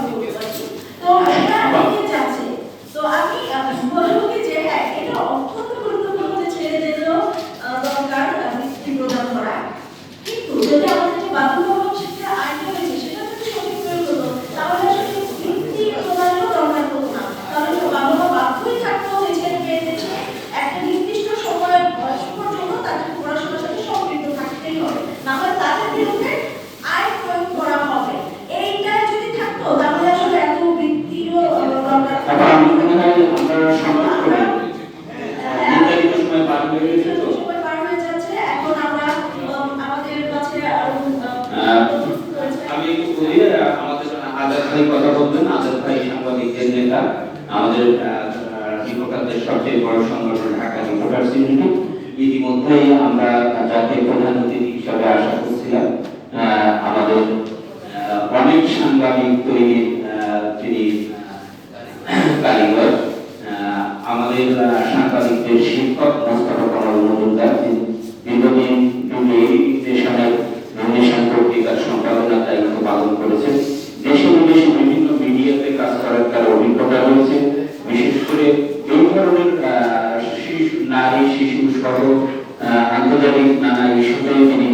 আমি বলতে পারি। তো এটা নিয়ে যাচ্ছে। তো আমি বলবো কি যে হ্যাঁ এটা অত্যন্ত গুরুত্বপূর্ণ যে ছেলেদেরও দরকার বৃত্তি প্রদান করা। কিন্তু যদি আমাদের বাধ্যতামূলক শিক্ষা আইন রয়েছে সেটা যদি সঠিক প্রয়োগ হতো তাহলে আসলে বৃত্তি প্রদানেরও দরকার হতো না। কারণ বাবা মা বাধ্যই থাকতো যে ছেলে মেয়েদেরকে একটা নির্দিষ্ট সময়ের বয়স পর্যন্ত তাদের পড়াশোনার সাথে সম্পৃক্ত থাকতেই হবে, না হয় তাদের বিরুদ্ধে আইন প্রয়োগ করা হবে। এইটা যদি থাকতো তাহলে আসলে এত বৃত্তিরও দরকার এখন আমি মনে হয় আমরা সংকট করি নির্ধারিত সময় পার হয়ে গেছে, তো সময় পার হয়ে যাচ্ছে। এখন আমরা আমাদের কাছে আমি একটু বলি আমাদের আজাদ ভাই কথা বলবেন। আজাদ ভাই সাংবাদিকদের নেতা, আমাদের রিপোর্টারদের সবচেয়ে বড় সংগঠন ঢাকা রিপোর্টার্স ইউনিটি। ইতিমধ্যেই আমরা জাতীয় প্রধান অতিথি হিসাবে আশা করছিলাম আমাদের অনেক সাংবাদিক তৈরি তিনি কারিগর, আমাদের সাংবাদিকদের শিক্ষক মোস্তফা কামাল মজুমদার, দীর্ঘদিন নির্দেশন পত্রিকার সম্পাদনার দায়িত্ব পালন করেছেন। দেশে বিদেশে বিভিন্ন মিডিয়াতে কাজ করার তার অভিজ্ঞতা রয়েছে। বিশেষ করে এই ধরনের নারী শিশু সহ আন্তর্জাতিক নানা ইস্যুতে তিনি